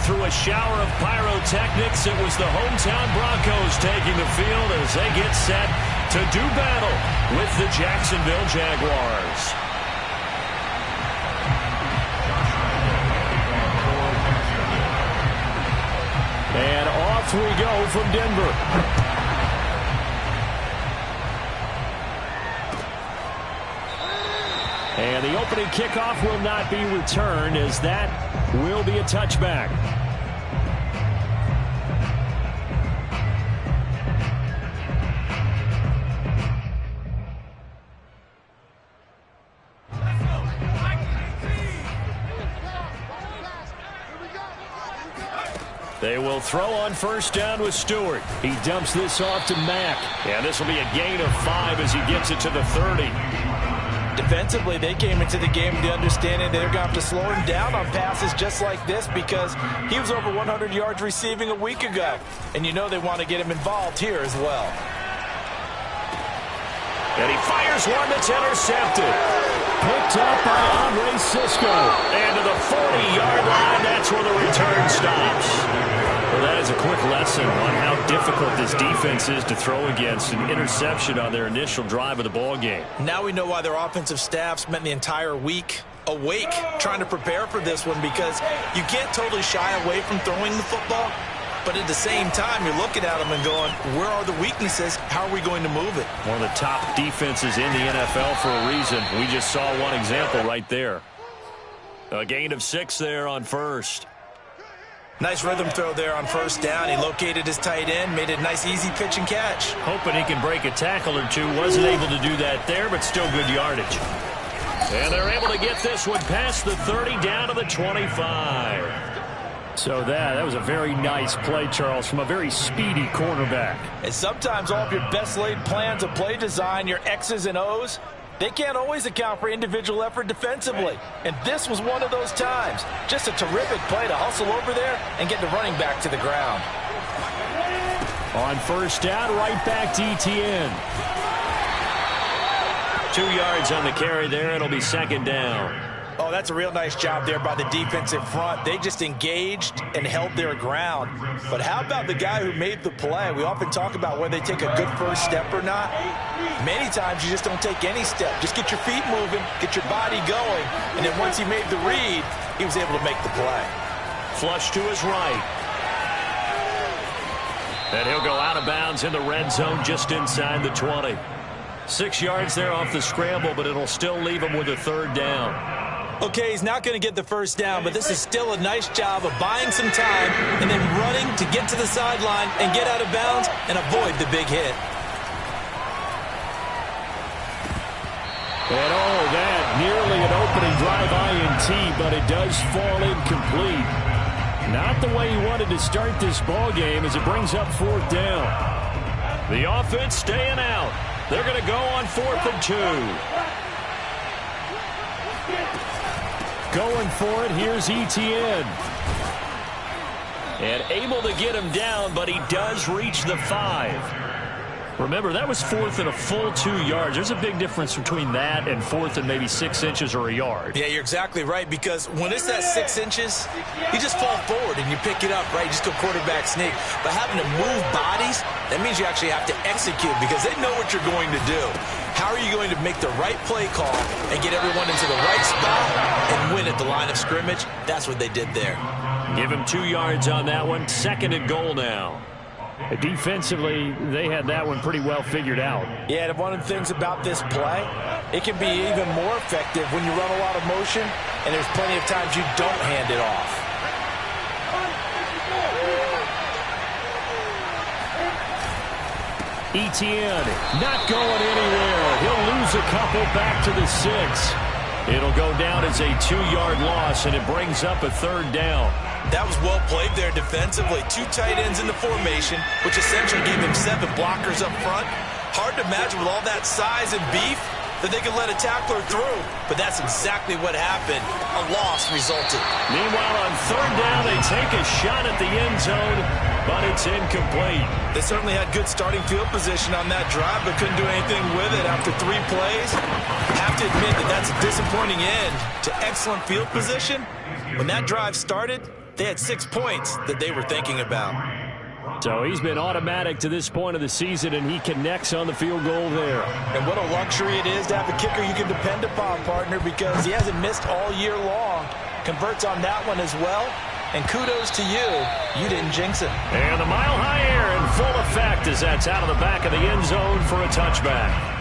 through a shower of pyrotechnics. It was the hometown Broncos taking the field as they get set to do battle with the Jacksonville Jaguars. And off we go from Denver. And the opening kickoff will not be returned, as that will be a touchback. They will throw on first down with Stewart. He dumps this off to Mack. And this will be a gain of 5 as he gets it to the 30. Defensively, they came into the game with the understanding they're going to have to slow him down on passes just like this because he was over 100 yards receiving a week ago. And you know they want to get him involved here as well. And he fires one that's intercepted. Picked up by Andre Cisco. And to the 40-yard line, that's where the return stops. Well, that is a quick lesson on how difficult this defense is to throw against. An interception on their initial drive of the ball game. Now we know why their offensive staff spent the entire week awake trying to prepare for this one, because you can't totally shy away from throwing the football. But at the same time, you're looking at them and going, where are the weaknesses? How are we going to move it? One of the top defenses in the NFL for a reason. We just saw one example right there. A gain of 6 there on first. Nice rhythm throw there on first down. He located his tight end, made a nice easy pitch and catch. Hoping he can break a tackle or two. Wasn't able to do that there, but still good yardage. And they're able to get this one past the 30 down to the 25. So that was a very nice play, Charles, from a very speedy cornerback. And sometimes all of your best laid plans of play design, your X's and O's, they can't always account for individual effort defensively. And this was one of those times. Just a terrific play to hustle over there and get the running back to the ground. On first down, right back to Etienne. 2 yards on the carry there. It'll be second down. Oh, that's a real nice job there by the defensive front. They just engaged and held their ground. But how about the guy who made the play? We often talk about whether they take a good first step or not. Many times you just don't take any step. Just get your feet moving, get your body going, and then once he made the read, he was able to make the play. Flush to his right. And he'll go out of bounds in the red zone just inside the 20. 6 yards there off the scramble, but it'll still leave him with a third down. Okay, he's not going to get the first down, but this is still a nice job of buying some time and then running to get to the sideline and get out of bounds and avoid the big hit. And that nearly an opening drive INT, but it does fall incomplete. Not the way he wanted to start this ball game as it brings up fourth down. The offense staying out. They're going to go on 4th and 2. Going for it, here's Etienne. And able to get him down, but he does reach the 5. Remember, that was 4th and a full 2 yards. There's a big difference between that and 4th and maybe 6 inches or a yard. Yeah, you're exactly right, because when it's that 6 inches, you just fall forward and you pick it up, right? You just go quarterback sneak. But having to move bodies, that means you actually have to execute because they know what you're going to do. How are you going to make the right play call and get everyone into the right spot and win at the line of scrimmage? That's what they did there. Give him 2 yards on that one. 2nd and goal now. Defensively, they had that one pretty well figured out. Yeah, and one of the things about this play, it can be even more effective when you run a lot of motion and there's plenty of times you don't hand it off. Etienne not going anywhere. He'll lose a couple back to the 6. It'll go down as a 2-yard loss, and it brings up a third down. That was well played there defensively. 2 tight ends in the formation, which essentially gave him 7 blockers up front. Hard to imagine with all that size and beef that they could let a tackler through. But that's exactly what happened. A loss resulted. Meanwhile, on third down, they take a shot at the end zone, but it's incomplete. They certainly had good starting field position on that drive, but couldn't do anything with it after 3 plays. Have to admit that that's a disappointing end to excellent field position. When that drive started, They had 6 points that they were thinking about. So he's been automatic to this point of the season, and he connects on the field goal there. And what a luxury it is to have a kicker you can depend upon, partner, because he hasn't missed all year long. Converts on that one as well. And kudos to you. You didn't jinx it. And the mile-high air in full effect as that's out of the back of the end zone for a touchback.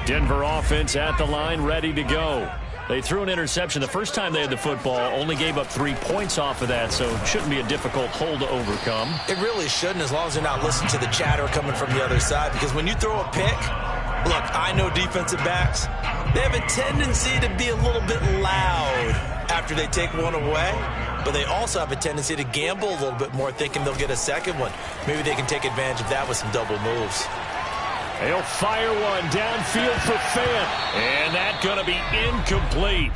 Denver offense at the line, ready to go. They threw an interception the first time they had the football, only gave up 3 points off of that, so it shouldn't be a difficult hole to overcome. It really shouldn't, as long as they're not listening to the chatter coming from the other side, because when you throw a pick, look, I know defensive backs, they have a tendency to be a little bit loud after they take one away, but they also have a tendency to gamble a little bit more, thinking they'll get a second one. Maybe they can take advantage of that with some double moves. He'll fire one downfield for Fant, and that's going to be incomplete.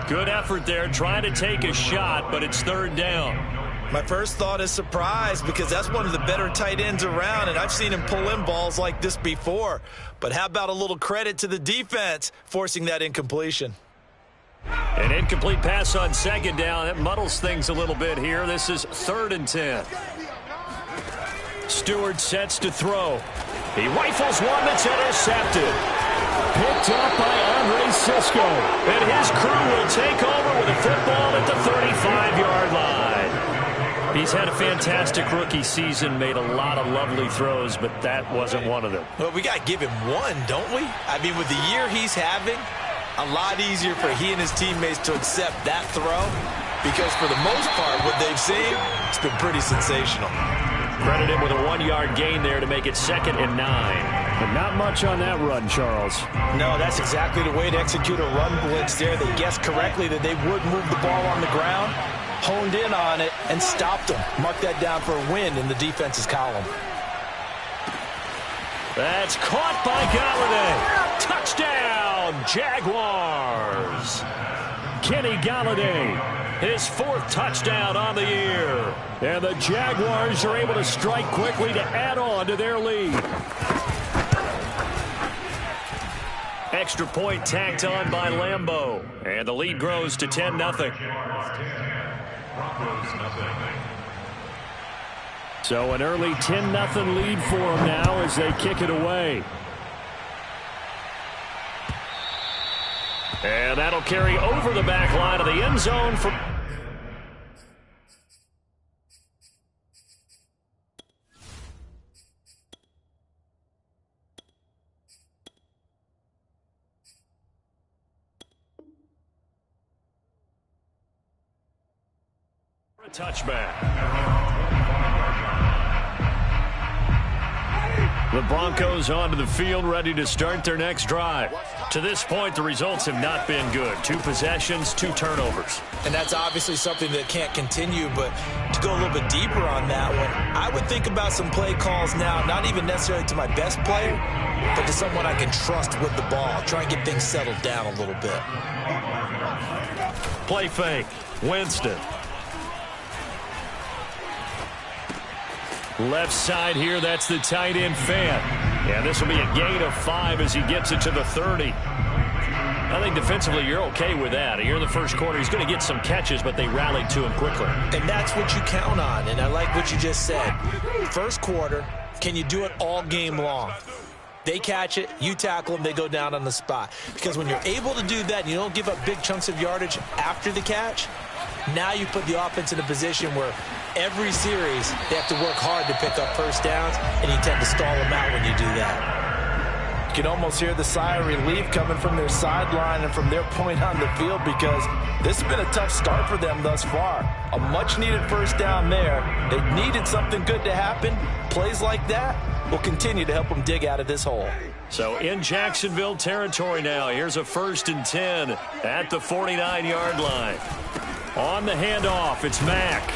Good effort there, trying to take a shot, but it's third down. My first thought is surprise, because that's one of the better tight ends around, and I've seen him pull in balls like this before. But how about a little credit to the defense forcing that incompletion? An incomplete pass on second down. That muddles things a little bit here. This is 3rd and 10. Stewart sets to throw. He rifles one that's intercepted. Picked up by Andre Cisco. And his crew will take over with a football at the 35-yard line. He's had a fantastic rookie season, made a lot of lovely throws, but that wasn't one of them. Well, we got to give him one, don't we? I mean, with the year he's having, a lot easier for he and his teammates to accept that throw, because for the most part, what they've seen, it's been pretty sensational. Credit him with a 1-yard gain there to make it 2nd and 9. But not much on that run, Charles. No, that's exactly the way to execute a run blitz there. They guessed correctly that they would move the ball on the ground, honed in on it, and stopped them. Mark that down for a win in the defense's column. That's caught by Golladay. Touchdown, Jaguars. Kenny Golladay, his 4th touchdown on the year. And the Jaguars are able to strike quickly to add on to their lead. Extra point tacked on by Lambeau. And the lead grows to 10-0. So an early 10-0 lead for them now as they kick it away. And that'll carry over the back line of the end zone for... a touchback. The Broncos onto the field, ready to start their next drive. To this point, the results have not been good. 2 possessions, 2 turnovers. And that's obviously something that can't continue, but to go a little bit deeper on that one, I would think about some play calls now, not even necessarily to my best player, but to someone I can trust with the ball. Try and get things settled down a little bit. Play fake. Winston. Left side here, that's the tight end Fant. Yeah, this will be a gain of 5 as he gets it to the 30. I think defensively you're okay with that. Here in the first quarter, he's going to get some catches, but they rallied to him quickly. And that's what you count on, and I like what you just said. First quarter, can you do it all game long? They catch it, you tackle them, they go down on the spot. Because when you're able to do that and you don't give up big chunks of yardage after the catch, now you put the offense in a position where every series they have to work hard to pick up first downs, and you tend to stall them out when you do that. You can almost hear the sigh of relief coming from their sideline and from their point on the field, because this has been a tough start for them thus far. A much-needed first down there. They needed something good to happen. Plays like that will continue to help them dig out of this hole. So in Jacksonville territory now, here's a 1st and 10 at the 49-yard line. On the handoff, it's Mack.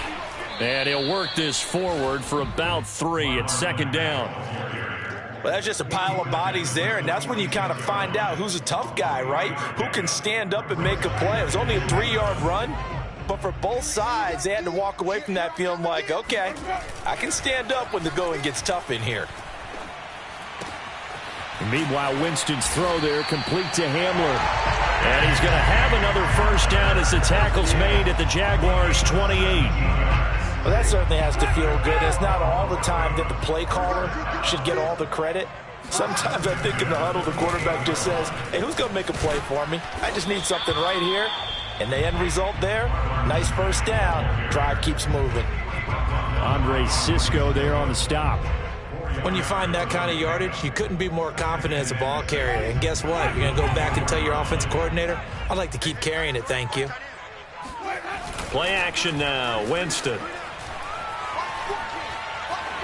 And he'll work this forward for about 3 at 2nd down. Well, that's just a pile of bodies there, and that's when you kind of find out who's a tough guy, right? Who can stand up and make a play. It was only a 3-yard run, but for both sides, they had to walk away from that feeling like, okay, I can stand up when the going gets tough in here. Meanwhile, Winston's throw there complete to Hamler. And he's going to have another first down as the tackle's made at the Jaguars' 28. Well, that certainly has to feel good. It's not all the time that the play caller should get all the credit. Sometimes I think in the huddle, the quarterback just says, hey, who's going to make a play for me? I just need something right here. And the end result there, nice first down. Drive keeps moving. Andre Cisco there on the stop. When you find that kind of yardage, you couldn't be more confident as a ball carrier. And guess what? You're going to go back and tell your offensive coordinator, I'd like to keep carrying it, thank you. Play action now, Winston.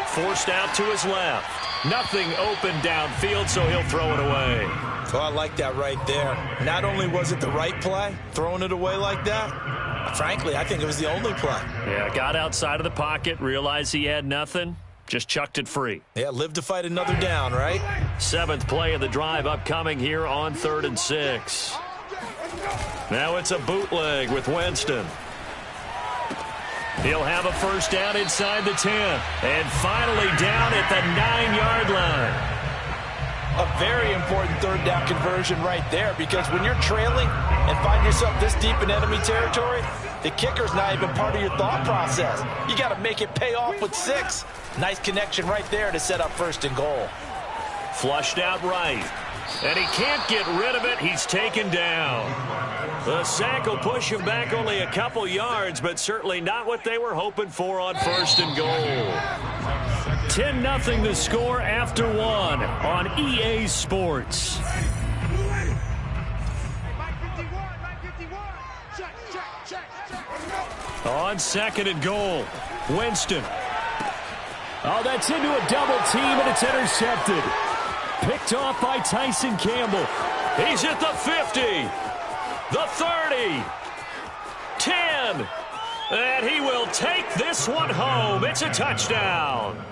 Forced out to his left. Nothing open downfield, so he'll throw it away. Oh, I like that right there. Not only was it the right play, throwing it away like that, frankly, I think it was the only play. Yeah, got outside of the pocket, realized he had nothing, just chucked it free. Yeah, live to fight another down, right? 7th play of the drive upcoming here on 3rd and 6. Now it's a bootleg with Winston. He'll have a first down inside the 10. And finally down at the 9-yard line. A very important 3rd down conversion right there, because when you're trailing and find yourself this deep in enemy territory, the kicker's not even part of your thought process. You got to make it pay off with 6. Nice connection right there to set up 1st and goal. Flushed out right. And he can't get rid of it. He's taken down. The sack will push him back only a couple yards, but certainly not what they were hoping for on 1st and goal. 10-0 the score after 1 on EA Sports. On 2nd and goal, Winston. Oh, that's into a double team, and it's intercepted. Picked off by Tyson Campbell. He's at the 50, the 30, 10, and he will take this one home. It's a touchdown.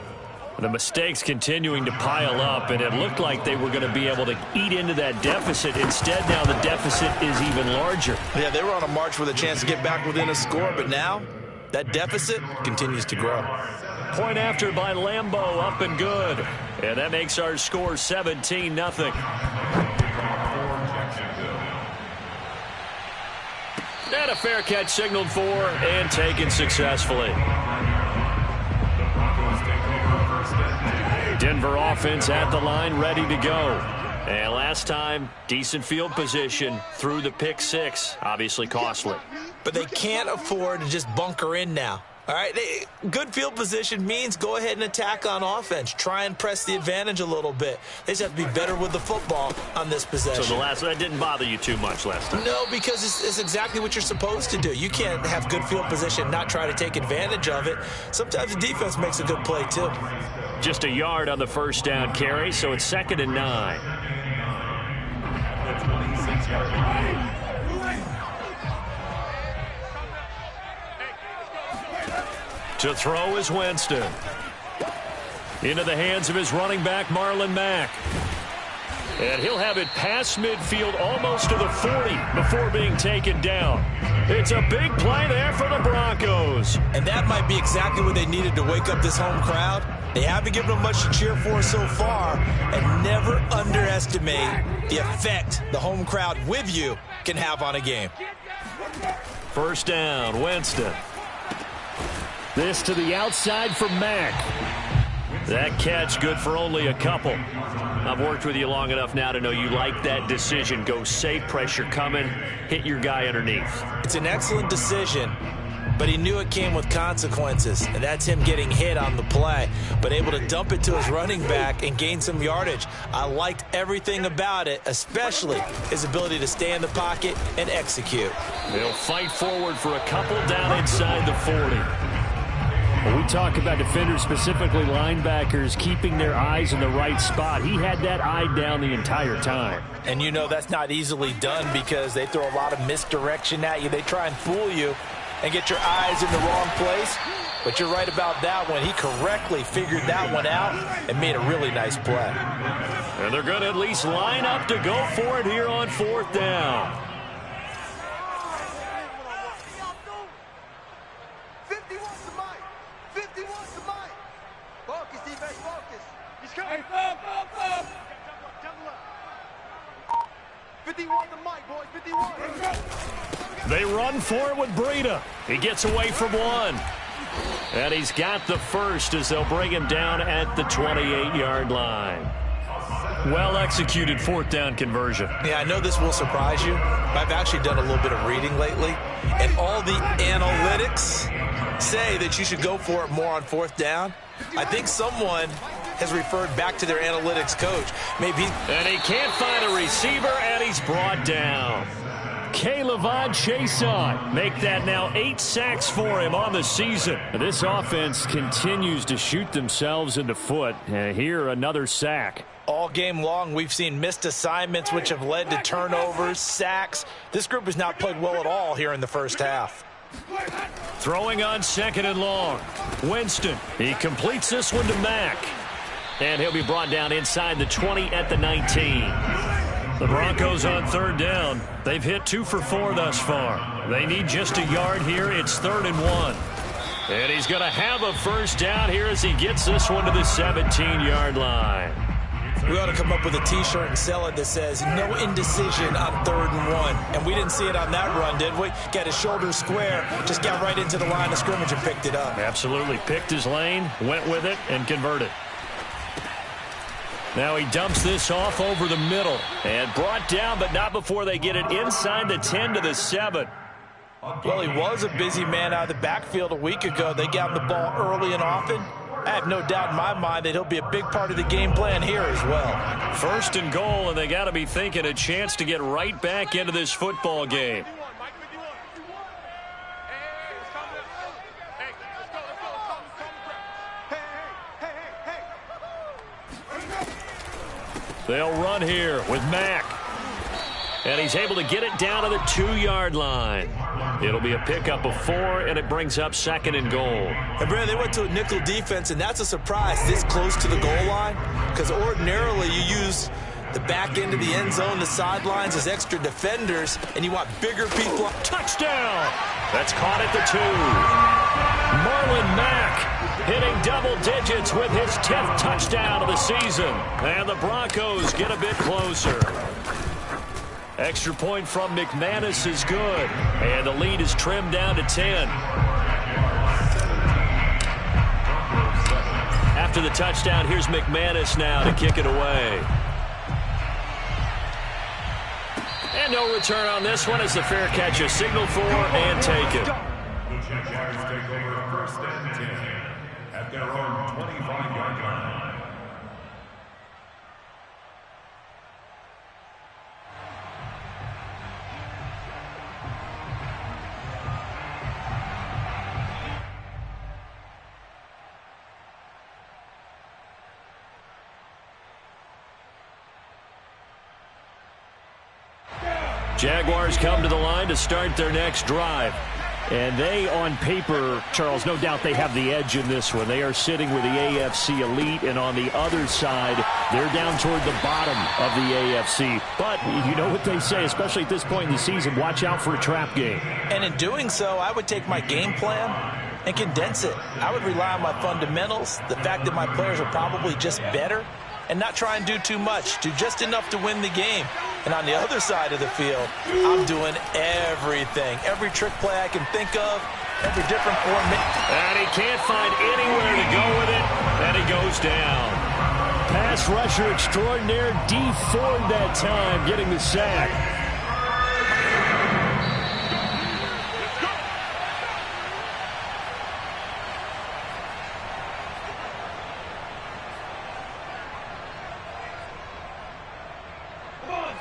The mistakes continuing to pile up, and it looked like they were going to be able to eat into that deficit. Instead, now the deficit is even larger. Yeah, they were on a march with a chance to get back within a score, but now that deficit continues to grow. Point after by Lambeau, up and good. And that makes our score 17-0. And a fair catch signaled for and taken successfully. Denver offense at the line, ready to go. And last time, decent field position through the pick 6. Obviously costly. But they can't afford to just bunker in now. All right, good field position means go ahead and attack on offense. Try and press the advantage a little bit. They just have to be better with the football on this possession. So that didn't bother you too much last time? No, because it's exactly what you're supposed to do. You can't have good field position and not try to take advantage of it. Sometimes the defense makes a good play, too. Just a yard on the first down carry, so it's 2nd and 9. To throw is Winston. Into the hands of his running back, Marlon Mack. And he'll have it past midfield almost to the 40 before being taken down. It's a big play there for the Broncos. And that might be exactly what they needed to wake up this home crowd. They haven't given them much to cheer for so far, and never underestimate the effect the home crowd with you can have on a game. First down, Winston. This to the outside for Mack. That catch good for only a couple. I've worked with you long enough now to know you like that decision. Go safe, pressure coming, hit your guy underneath. It's an excellent decision, but he knew it came with consequences, and that's him getting hit on the play, but able to dump it to his running back and gain some yardage. I liked everything about it, especially his ability to stay in the pocket and execute. They'll fight forward for a couple down inside the 40. When we talk about defenders, specifically linebackers, keeping their eyes in the right spot, he had that eye down the entire time. And you know that's not easily done because they throw a lot of misdirection at you. They try and fool you and get your eyes in the wrong place. But you're right about that one. He correctly figured that one out and made a really nice play. And they're going to at least line up to go for it here on 4th down. They run for it with Breida. He gets away from one. And he's got the first as they'll bring him down at the 28-yard line. Well-executed fourth down conversion. Yeah, I know this will surprise you, but I've actually done a little bit of reading lately, and all the analytics say that you should go for it more on fourth down. I think someone has referred back to their analytics coach. Maybe. And he can't find a receiver, and he's brought down. K'Lavon Chaisson make that now 8 sacks for him on the season. This offense continues to shoot themselves in the foot. Here, another sack. All game long, we've seen missed assignments, which have led to turnovers, sacks. This group has not played well at all here in the first half. Throwing on 2nd and long. Winston, he completes this one to Mack. And he'll be brought down inside the 20 at the 19. The Broncos on 3rd down. They've hit 2 for 4 thus far. They need just a yard here. It's 3rd and 1. And he's going to have a first down here as he gets this one to the 17-yard line. We ought to come up with a T-shirt and sell it that says, no indecision on 3rd and 1. And we didn't see it on that run, did we? Got his shoulders square, just got right into the line of scrimmage and picked it up. Absolutely. Picked his lane, went with it, and converted. Now he dumps this off over the middle. And brought down, but not before they get it inside the 10 to the 7. Well, he was a busy man out of the backfield a week ago. They got him the ball early and often. I have no doubt in my mind that he'll be a big part of the game plan here as well. 1st and goal, and they got to be thinking a chance to get right back into this football game. They'll run here with Mack. And he's able to get it down to the 2-yard line. It'll be a pickup of 4, and it brings up 2nd and goal. And Brad, they went to a nickel defense, and that's a surprise this close to the goal line, because ordinarily you use the back end of the end zone, the sidelines as extra defenders, and you want bigger people. Touchdown! That's caught at the 2. Marlon Mack hitting double digits with his 10th touchdown of the season. And the Broncos get a bit closer. Extra point from McManus is good. And the lead is trimmed down to 10. After the touchdown, here's McManus now to kick it away. And no return on this one as the fair catch is signaled for and taken. The Jaguars take over 1st and 10 at their own 25-yard line. Jaguars come to the line to start their next drive. And they, on paper, Charles, no doubt they have the edge in this one. They are sitting with the AFC elite, and on the other side, they're down toward the bottom of the AFC. But you know what they say, especially at this point in the season, watch out for a trap game. And in doing so, I would take my game plan and condense it. I would rely on my fundamentals, the fact that my players are probably just better, and not try and do too much, do just enough to win the game. And on the other side of the field, I'm doing everything. Every trick play I can think of, every different formation. And he can't find anywhere to go with it, and he goes down. Pass rusher extraordinaire, D Ford that time, getting the sack.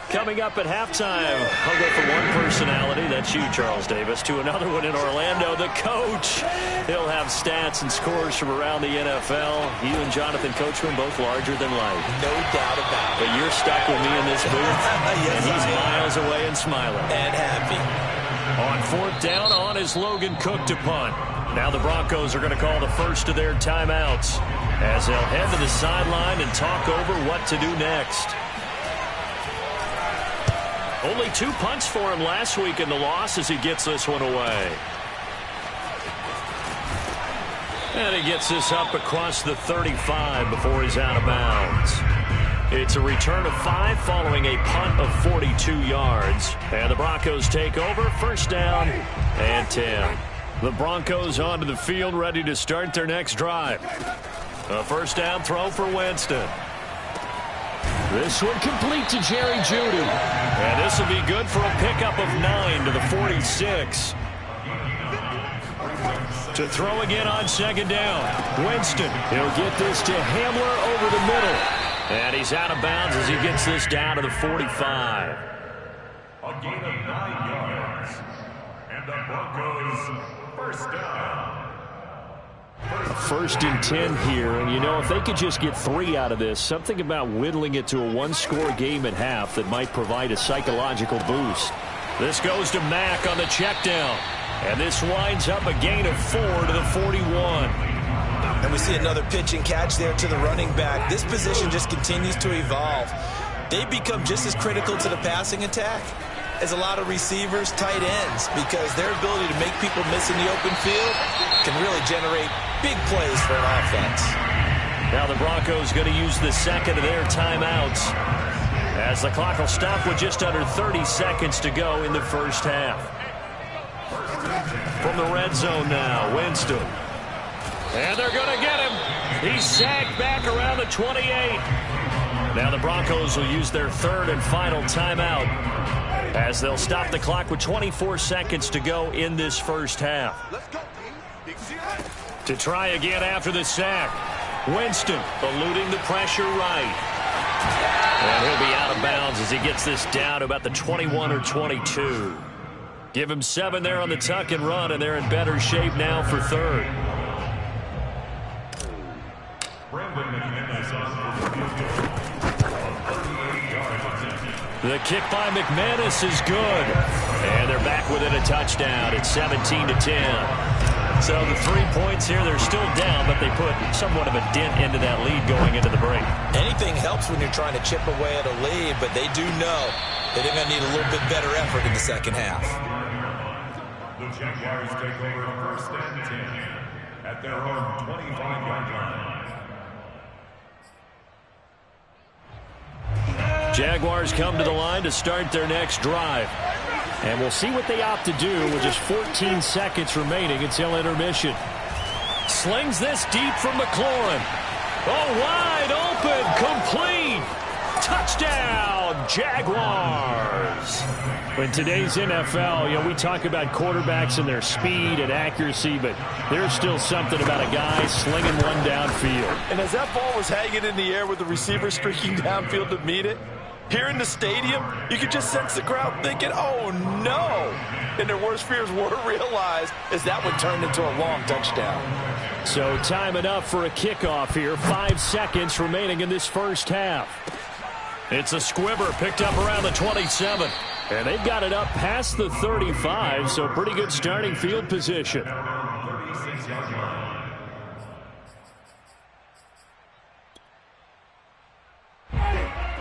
Coming up at halftime, I'll go from one personality, that's you, Charles Davis, to another one in Orlando, the coach. He'll have stats and scores from around the NFL. You and Jonathan Coachman, both larger than life. No doubt about it. But you're stuck with me in this booth, yes, and he's miles away and smiling. And happy. On 4th down, on is Logan Cook to punt. Now the Broncos are going to call the first of their timeouts as they'll head to the sideline and talk over what to do next. Only 2 punts for him last week in the loss as he gets this one away. And he gets this up across the 35 before he's out of bounds. It's a return of 5 following a punt of 42 yards. And the Broncos take over, first down and 10. The Broncos onto the field, ready to start their next drive. A first down throw for Winston. This one complete to Jerry Jeudy. And this will be good for a pickup of 9 to the 46. To throw again on second down. Winston, he'll get this to Hamler over the middle. And he's out of bounds as he gets this down to the 45. A gain of 9 yards. And the Broncos first down. First and 10 here, and you know, if they could just get 3 out of this, something about whittling it to a one-score game at half that might provide a psychological boost. This goes to Mack on the check down, and this winds up a gain of 4 to the 41. And we see another pitch and catch there to the running back. This position just continues to evolve. They become just as critical to the passing attack as a lot of receivers, tight ends, because their ability to make people miss in the open field can really generate big plays for an offense. Now the Broncos going to use the second of their timeouts as the clock will stop with just under 30 seconds to go in the first half. From the red zone now, Winston. And they're going to get him. He's sagged back around the 28. Now the Broncos will use their third and final timeout as they'll stop the clock with 24 seconds to go in this first half. To try again after the sack. Winston eluding the pressure right. And he'll be out of bounds as he gets this down to about the 21 or 22. Give him 7 there on the tuck and run, and they're in better shape now for third. The kick by McManus is good. And they're back within a touchdown. It's 17-10. So the 3 points here, they're still down, but they put somewhat of a dent into that lead going into the break. Anything helps when you're trying to chip away at a lead, but they do know that they're going to need a little bit better effort in the second half. The Jaguars take over first and 10 at their own 25-yard line. Jaguars come to the line to start their next drive. And we'll see what they opt to do with just 14 seconds remaining until intermission. Slings this deep from McLaurin. Oh, wide open, complete. Touchdown, Jaguars. In today's NFL, you know, we talk about quarterbacks and their speed and accuracy, but there's still something about a guy slinging one downfield. And as that ball was hanging in the air with the receiver streaking downfield to meet it, here in the stadium, you could just sense the crowd thinking, oh, no. And their worst fears were realized as that one turned into a long touchdown. So time enough for a kickoff here. 5 seconds remaining in this first half. It's a squibber picked up around the 27. And they've got it up past the 35, so pretty good starting field position.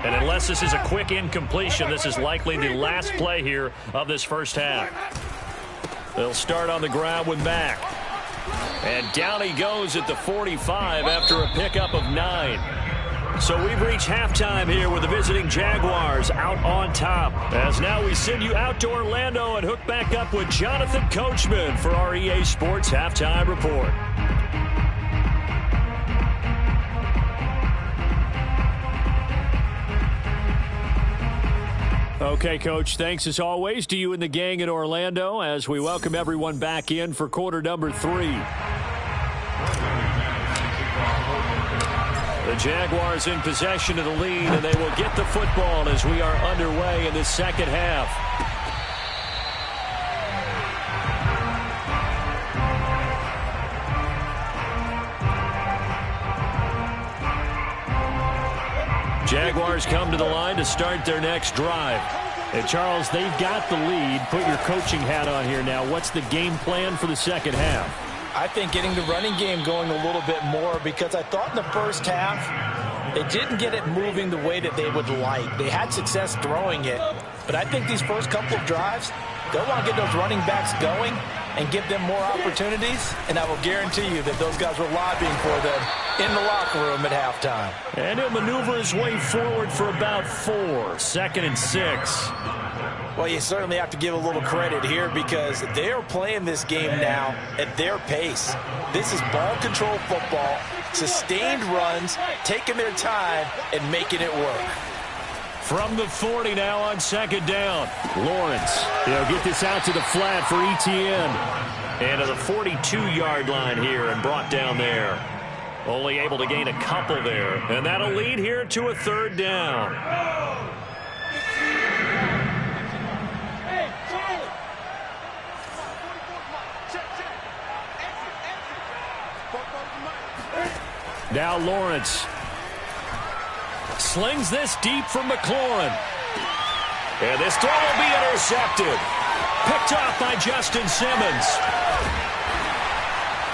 And unless this is a quick incompletion, this is likely the last play here of this first half. They'll start on the ground with Mack. And down he goes at the 45 after a pickup of 9. So we've reached halftime here with the visiting Jaguars out on top. As now we send you out to Orlando and hook back up with Jonathan Coachman for our EA Sports Halftime Report. Okay, Coach, thanks as always to you and the gang in Orlando as we welcome everyone back in for quarter number 3. The Jaguars in possession of the lead, and they will get the football as we are underway in the second half. Jaguars come to the line to start their next drive. And Charles, they've got the lead. Put your coaching hat on here now. What's the game plan for the second half? I think getting the running game going a little bit more, because I thought in the first half they didn't get it moving the way that they would like. They had success throwing it, but I think these first couple of drives, They'll want to get those running backs going and give them more opportunities, and I will guarantee you that those guys were lobbying for them in the locker room at halftime. And he'll maneuver his way forward for about 4. 2nd and 6. Well, you certainly have to give a little credit here because they are playing this game now at their pace. This is ball control football, sustained runs, taking their time, and making it work. From the 40 now on 2nd down. Lawrence, he'll get this out to the flat for Etienne. And to the 42-yard line here and brought down there. Only able to gain a couple there. And that'll lead here to a 3rd down. Now Lawrence slings this deep from McLaurin. And this throw will be intercepted. Picked off by Justin Simmons.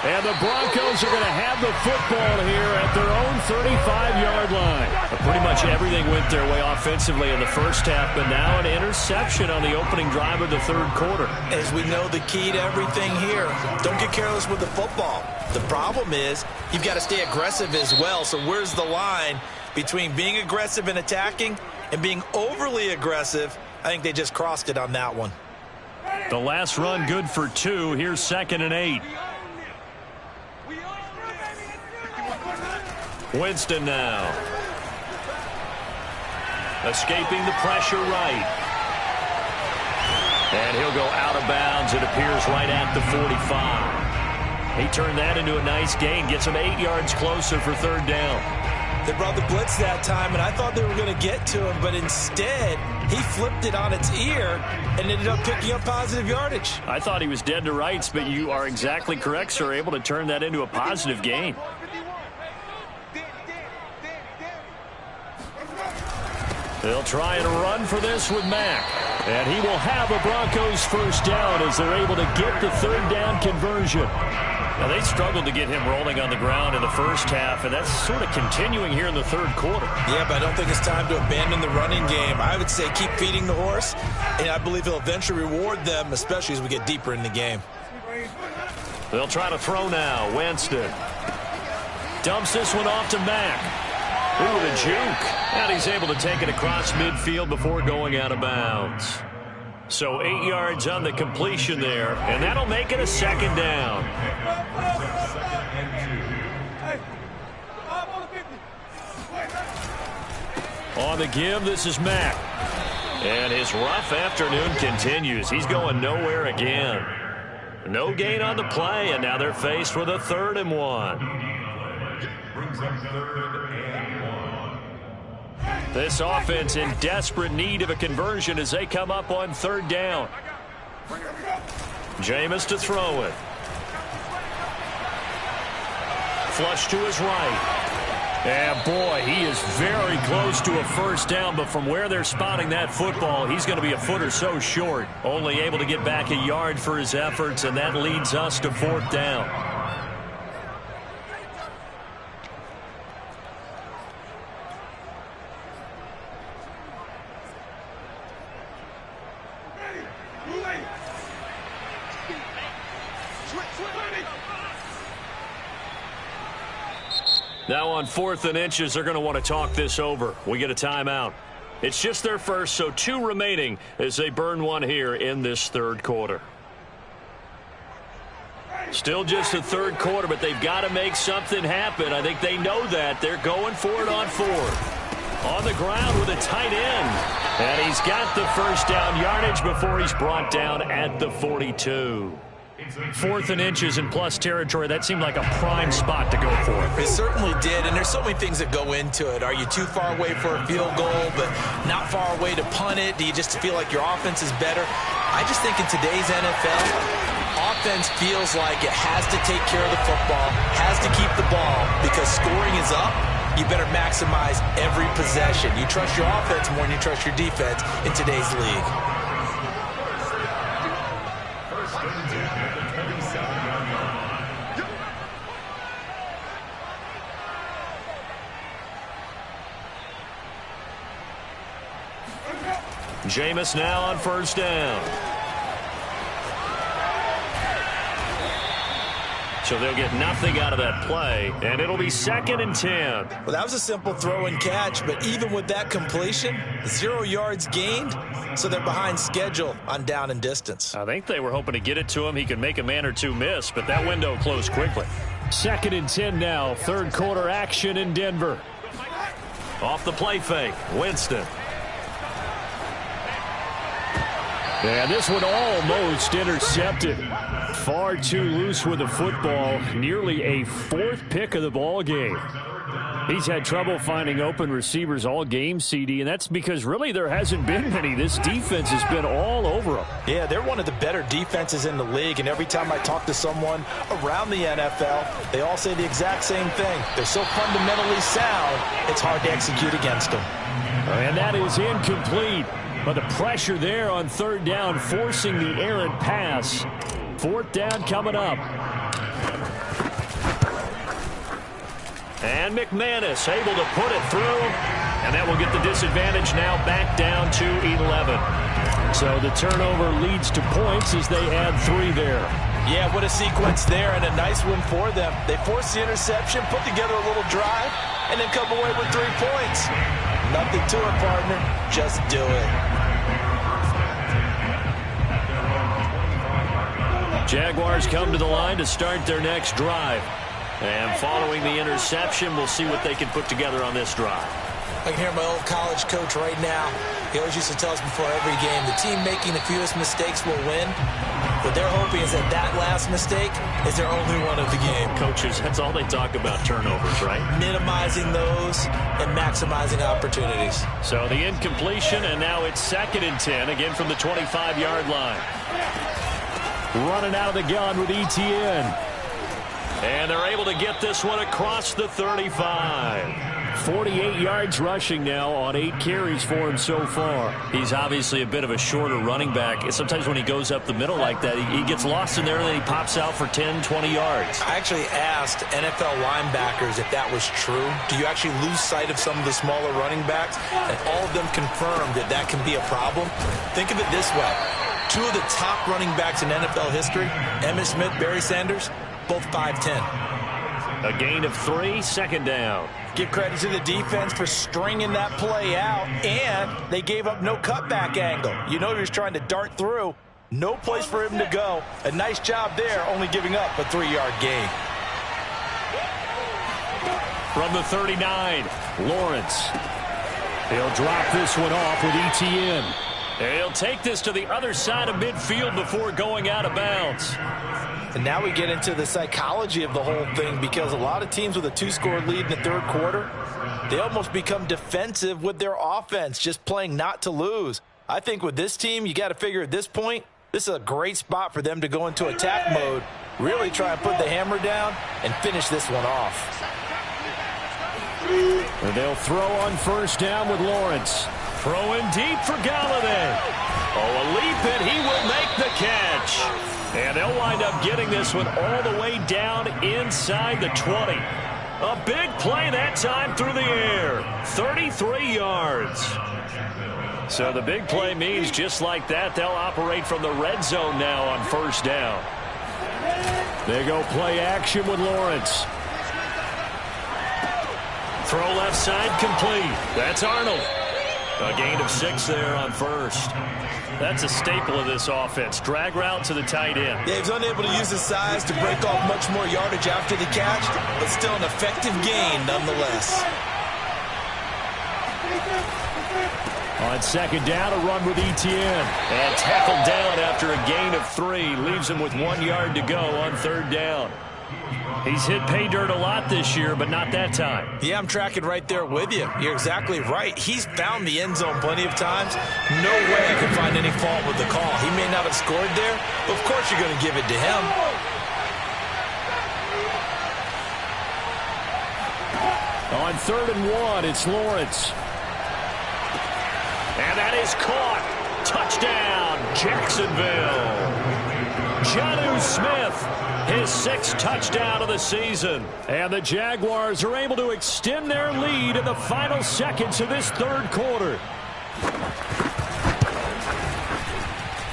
And the Broncos are going to have the football here at their own 35-yard line. Pretty much everything went their way offensively in the first half, but now an interception on the opening drive of the 3rd quarter. As we know, the key to everything here, don't get careless with the football. The problem is you've got to stay aggressive as well. So where's the line between being aggressive and attacking and being overly aggressive? I think they just crossed it on that one. The last run good for 2. Here's 2nd and 8. Winston now. Escaping the pressure right. And he'll go out of bounds, it appears, right at the 45. He turned that into a nice gain, gets him 8 yards closer for 3rd down. They brought the blitz that time, and I thought they were going to get to him, but instead he flipped it on its ear and ended up picking up positive yardage. I thought he was dead to rights, but you are exactly correct, sir, able to turn that into a positive gain. They'll try and run for this with Mack. And he will have a Broncos 1st down as they're able to get the 3rd down conversion. Now, they struggled to get him rolling on the ground in the first half, and that's sort of continuing here in the 3rd quarter. Yeah, but I don't think it's time to abandon the running game. I would say keep feeding the horse, and I believe he'll eventually reward them, especially as we get deeper in the game. They'll try to throw now. Winston dumps this one off to Mack. Ooh, the juke. And he's able to take it across midfield before going out of bounds. So 8 yards on the completion there, and that'll make it a 2nd down. On the give, this is Mack. And his rough afternoon continues. He's going nowhere again. No gain on the play, and now they're faced with a 3rd and 1. Brings up 3rd and 1. This offense in desperate need of a conversion as they come up on 3rd down. Jameis to throw it. Flush to his right. And boy, he is very close to a 1st down, but from where they're spotting that football, he's going to be a foot or so short. Only able to get back a yard for his efforts, and that leads us to 4th down. Now on 4th and inches, they're going to want to talk this over. We get a timeout. It's just their first, so 2 remaining as they burn one here in this 3rd quarter. Still just the 3rd quarter, but they've got to make something happen. I think they know that. They're going for it on 4th. On the ground with a tight end. And he's got the 1st down yardage before he's brought down at the 42. 4th and inches in plus territory, that seemed like a prime spot to go for. It certainly did, and there's so many things that go into it. Are you too far away for a field goal, but not far away to punt it? Do you just feel like your offense is better? I just think in today's NFL, offense feels like it has to take care of the football, has to keep the ball, because scoring is up. You better maximize every possession. You trust your offense more than you trust your defense in today's league. Jameis now on 1st down. So they'll get nothing out of that play, and it'll be 2nd and 10. Well, that was a simple throw and catch, but even with that completion, 0 yards gained, so they're behind schedule on down and distance. I think they were hoping to get it to him. He could make a man or two miss, but that window closed quickly. 2nd and 10 now. Third quarter action in Denver. Off the play fake, Winston. And this one almost intercepted. Far too loose with the football. Nearly a 4th pick of the ball game. He's had trouble finding open receivers all game, CD, and that's because really there hasn't been many. This defense has been all over them. Yeah, they're one of the better defenses in the league, and every time I talk to someone around the NFL, they all say the exact same thing. They're so fundamentally sound, it's hard to execute against them. And that is incomplete. But the pressure there on 3rd down, forcing the errant pass. 4th down coming up. And McManus able to put it through. And that will get the disadvantage now back down to 11. So the turnover leads to points as they add 3 there. Yeah, what a sequence there, and a nice one for them. They force the interception, put together a little drive, and then come away with 3 points. Nothing to it, partner. Just do it. Jaguars come to the line to start their next drive. And following the interception, we'll see what they can put together on this drive. I can hear my old college coach right now. He always used to tell us before every game, the team making the fewest mistakes will win. What they're hoping is that that last mistake is their only one of the game. Coaches, that's all they talk about, turnovers, right? Minimizing those and maximizing opportunities. So the incompletion, and now it's 2nd and 10, again from the 25-yard line. Running out of the gun with Etienne. And they're able to get this one across the 35. 48 yards rushing now on 8 carries for him so far. He's obviously a bit of a shorter running back. Sometimes when he goes up the middle like that, he gets lost in there and then he pops out for 10, 20 yards. I actually asked NFL linebackers if that was true. Do you actually lose sight of some of the smaller running backs? And all of them confirmed that that can be a problem. Think of it this way. 2 of the top running backs in NFL history, Emmitt Smith, Barry Sanders, both 5'10". A gain of 3, 2nd down. Give credit to the defense for stringing that play out, and they gave up no cutback angle. You know he was trying to dart through. No place for him to go. A nice job there, only giving up a 3-yard gain. From the 39, Lawrence. He'll drop this one off with Etienne. He'll take this to the other side of midfield before going out of bounds. And now we get into the psychology of the whole thing, because a lot of teams with a 2-score lead in the 3rd quarter, they almost become defensive with their offense, just playing not to lose. I think with this team, you got to figure at this point, this is a great spot for them to go into attack mode, really try and put the hammer down and finish this one off. And they'll throw on 1st down with Lawrence. Throwing deep for Galladay. Oh, a leap, and he will make the catch. And they'll wind up getting this one all the way down inside the 20. A big play that time through the air. 33 yards. So the big play means just like that, they'll operate from the red zone now on 1st down. They go play action with Lawrence. Throw left side complete. That's Arnold. A gain of 6 there on 1st. That's a staple of this offense. Drag route to the tight end. Yeah, he's unable to use his size to break off much more yardage after the catch, but still an effective gain nonetheless. On 2nd down, a run with Etienne. And tackled down after a gain of 3. Leaves him with 1 yard to go on 3rd down. He's hit pay dirt a lot this year, but not that time. Yeah, I'm tracking right there with you. You're exactly right. He's found the end zone plenty of times. No way I can find any fault with the call. He may not have scored there, but of course you're going to give it to him. On 3rd and 1, it's Lawrence. And that is caught. Touchdown, Jacksonville. Jonnu Smith, his 6th touchdown of the season. And the Jaguars are able to extend their lead in the final seconds of this 3rd quarter.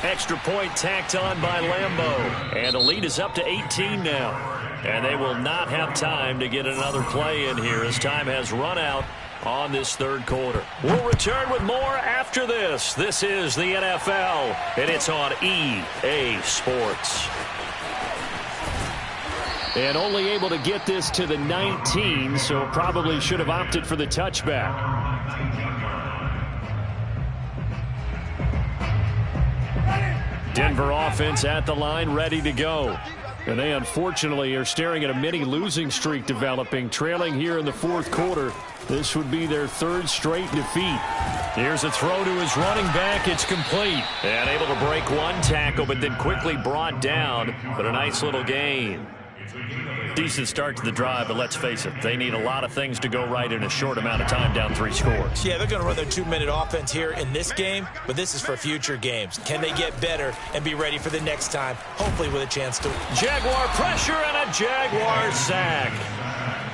Extra point tacked on by Lambeau. And the lead is up to 18 now. And they will not have time to get another play in here as time has run out on this third quarter. We'll return with more after this. This is the NFL, and it's on EA Sports. And only able to get this to the 19, so probably should have opted for the touchback. Denver offense at the line, ready to go. And they unfortunately are staring at a mini losing streak developing, trailing here in the fourth quarter. This would be their third straight defeat. Here's a throw to his running back. It's complete. And able to break one tackle, but then quickly brought down. But a nice little gain. Decent start to the drive, but let's face it, they need a lot of things to go right in a short amount of time, down 3 scores. Yeah, they're going to run their 2-minute offense here in this game, but this is for future games. Can they get better and be ready for the next time, hopefully with a chance to... Jaguar pressure and a Jaguar sack.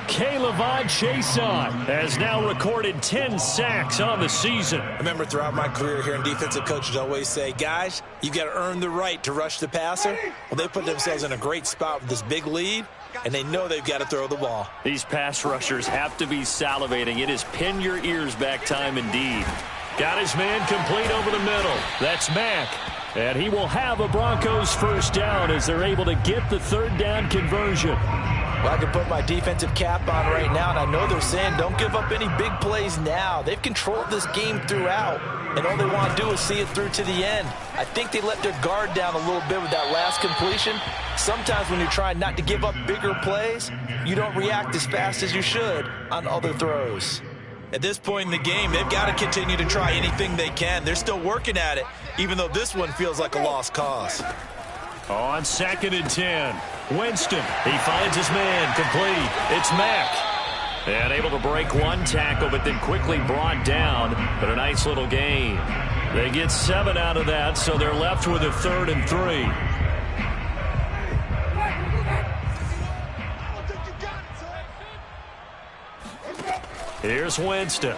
K'Lavon Chaisson has now recorded 10 sacks on the season. I remember throughout my career here in defensive coaches always say, guys, you got to earn the right to rush the passer. Well, they put themselves in a great spot with this big lead, and they know they've got to throw the ball. These pass rushers have to be salivating. It is pin your ears back time indeed. Got his man complete over the middle. That's Mack. And he will have a Broncos first down as they're able to get the third down conversion. Well, I can put my defensive cap on right now, and I know they're saying don't give up any big plays now. They've controlled this game throughout, and all they want to do is see it through to the end. I think they let their guard down a little bit with that last completion. Sometimes when you're trying not to give up bigger plays, you don't react as fast as you should on other throws. At this point in the game, they've got to continue to try anything they can. They're still working at it, even though this one feels like a lost cause. On 2nd and 10, Winston, he finds his man complete. It's Mack. And able to break one tackle, but then quickly brought down. But a nice little gain. They get 7 out of that, so they're left with a 3rd and 3. Here's Winston.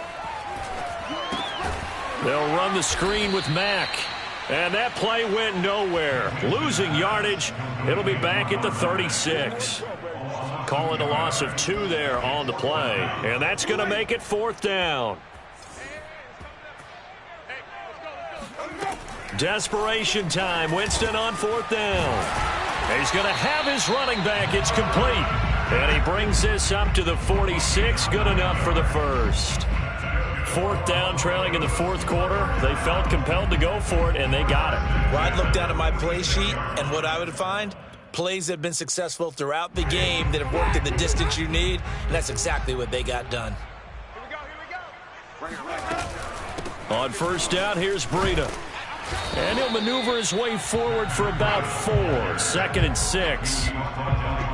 They'll run the screen with Mack. And that play went nowhere. Losing yardage. It'll be back at the 36. Call it a loss of 2 there on the play. And that's going to make it 4th down. Desperation time. Winston on 4th down. He's going to have his running back. It's complete. And he brings this up to the 46. Good enough for the first. 4th down, trailing in the 4th quarter. They felt compelled to go for it, and they got it. Well, I'd look down at my play sheet, and what I would find, plays that have been successful throughout the game that have worked in the distance you need, and that's exactly what they got done. On 1st down, here's Breida. And he'll maneuver his way forward for about 4. 2nd and 6.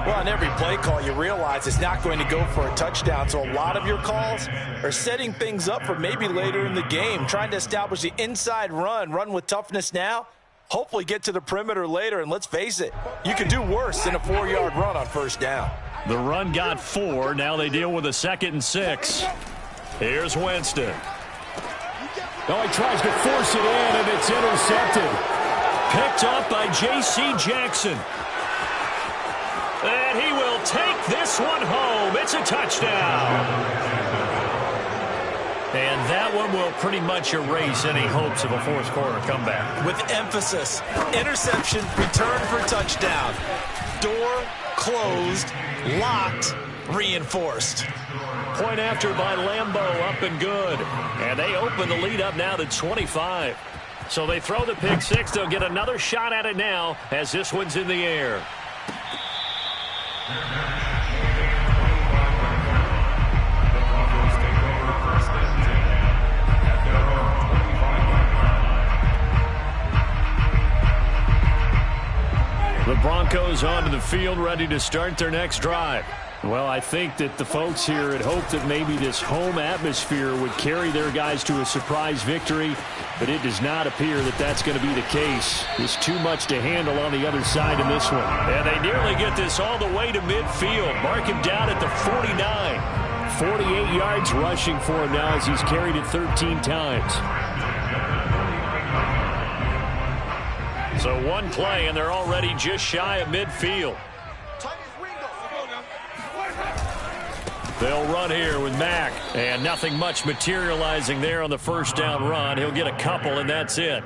Well, on every play call, you realize it's not going to go for a touchdown, so a lot of your calls are setting things up for maybe later in the game, trying to establish the inside run with toughness now, hopefully get to the perimeter later, and let's face it, you can do worse than a 4-yard run on 1st down. The run got 4. Now they deal with a 2nd and 6. Here's Winston. Oh, he tries to force it in, and it's intercepted. Picked up by J.C. Jackson. And he will take this one home. It's a touchdown. And that one will pretty much erase any hopes of a 4th quarter comeback. With emphasis, interception, return for touchdown. Door closed, locked, reinforced. Point after by Lambeau, up and good. And they open the lead up now to 25. So they throw the pick 6. They'll get another shot at it now as this one's in the air. The Broncos onto the field, ready to start their next drive. Well, I think that the folks here had hoped that maybe this home atmosphere would carry their guys to a surprise victory, but it does not appear that that's going to be the case. There's too much to handle on the other side in this one. And they nearly get this all the way to midfield. Mark him down at the 49. 48 yards rushing for him now as he's carried it 13 times. So one play, and they're already just shy of midfield. They'll run here with Mack. And nothing much materializing there on the first down run. He'll get a couple, and that's it.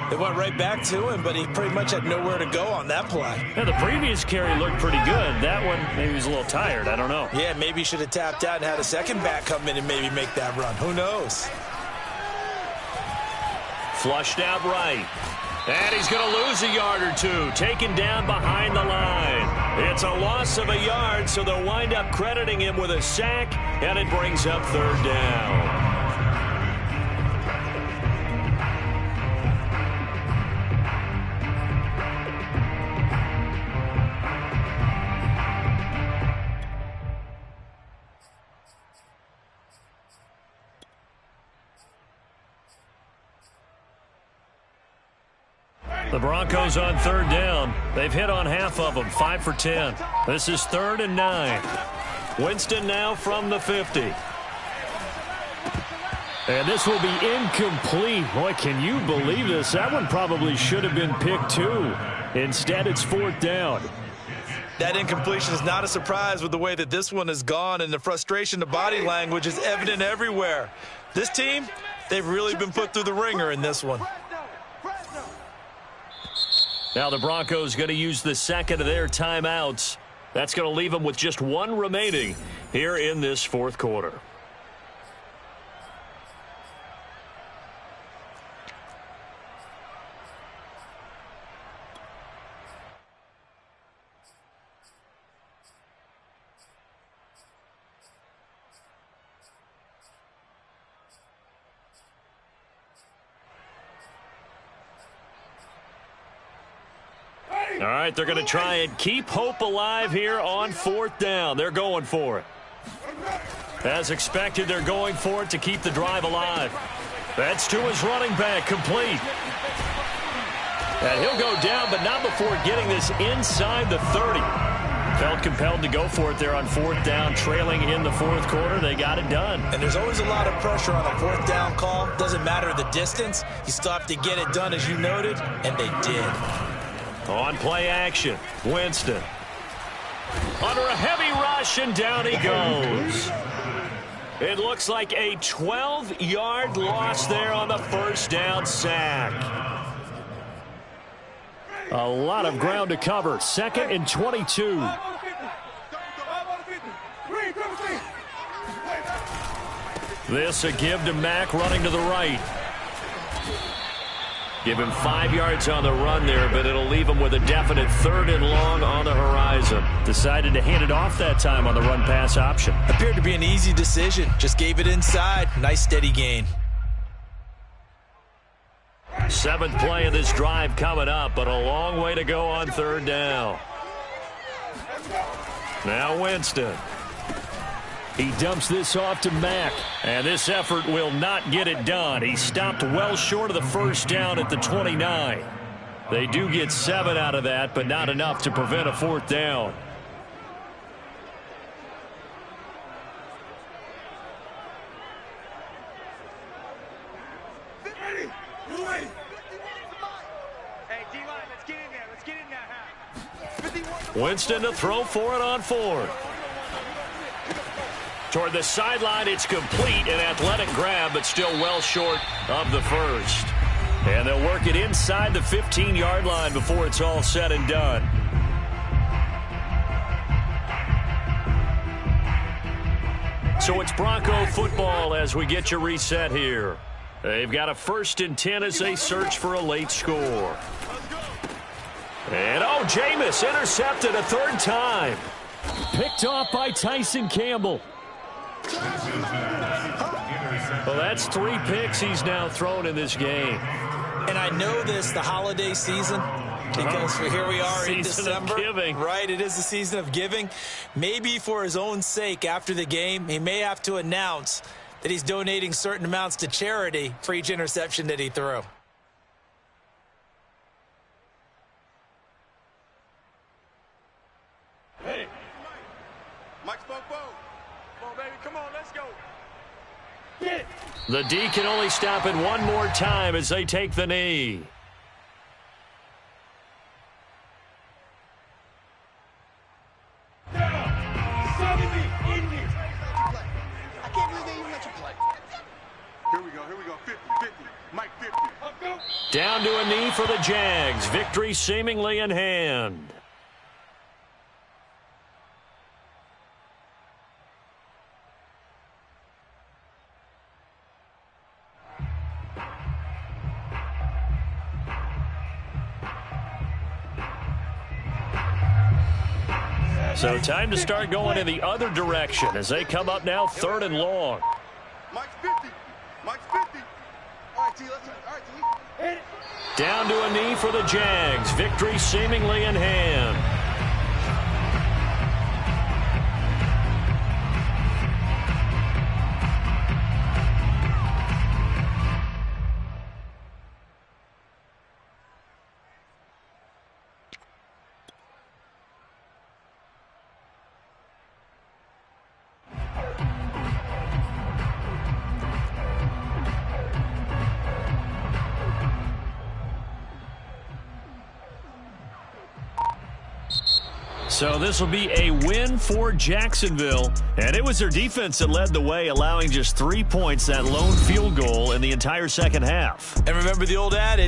They went right back to him, but he pretty much had nowhere to go on that play. Yeah, the previous carry looked pretty good. That one, maybe he was a little tired. I don't know. Yeah, maybe he should have tapped out and had a second back come in and maybe make that run. Who knows? Flushed out right. And he's going to lose a yard or two. Taken down behind the line. It's a loss of a yard, so they'll wind up crediting him with a sack, and it brings up third down. The Broncos on third down. They've hit on half of them, 5 for 10. This is 3rd and 9. Winston now from the 50. And this will be incomplete. Boy, can you believe this? That one probably should have been picked too. Instead, it's 4th down. That incompletion is not a surprise with the way that this one has gone, and the frustration, the body language is evident everywhere. This team, they've really been put through the ringer in this one. Now the Broncos going to use the second of their timeouts. That's going to leave them with just one remaining here in this fourth quarter. All right, they're going to try and keep hope alive here on 4th down. They're going for it. As expected, they're going for it to keep the drive alive. That's to his running back, complete. And he'll go down, but not before getting this inside the 30. Felt compelled to go for it there on 4th down, trailing in the fourth quarter. They got it done. And there's always a lot of pressure on a 4th down call. Doesn't matter the distance. You still have to get it done, as you noted, and they did. On play action, Winston. Under a heavy rush, and down he goes. It looks like a 12-yard loss there on the first down sack. A lot of ground to cover. 2nd and 22. This a give to Mack running to the right. Give him 5 yards on the run there, but it'll leave him with a definite 3rd and long on the horizon. Decided to hand it off that time on the run-pass option. Appeared to be an easy decision. Just gave it inside. Nice steady gain. 7th play of this drive coming up, but a long way to go on 3rd down. Now Winston. He dumps this off to Mack. And this effort will not get it done. He stopped well short of the first down at the 29. They do get 7 out of that, but not enough to prevent a 4th down. Winston to throw for it on 4th. Toward the sideline, it's complete, an athletic grab, but still well short of the first. And they'll work it inside the 15-yard line before it's all said and done. So it's Bronco football as we get you reset here. They've got a 1st and 10 as they search for a late score. And, oh, Jameis intercepted a 3rd time. Picked off by Tyson Campbell. Well, that's 3 picks he's now thrown in this game. And I know this, the holiday season, because here we are in December. Season of giving. Right, it is the season of giving. Maybe for his own sake after the game, he may have to announce that he's donating certain amounts to charity for each interception that he threw. Hey, Mike spoke both. Come on, baby, come on, let's go. Get it. The D can only stop it one more time as they take the knee. Down. 70 Indians. Down to a knee for the Jags. Victory seemingly in hand. So time to start going in the other direction as they come up now 3rd and long. Mike's 50. Mike's 50. All right, T, let's hit it. All right, T. Hit it. Down to a knee for the Jags. Victory seemingly in hand. So this will be a win for Jacksonville. And it was their defense that led the way, allowing just 3 points, that lone field goal in the entire second half. And remember the old adage,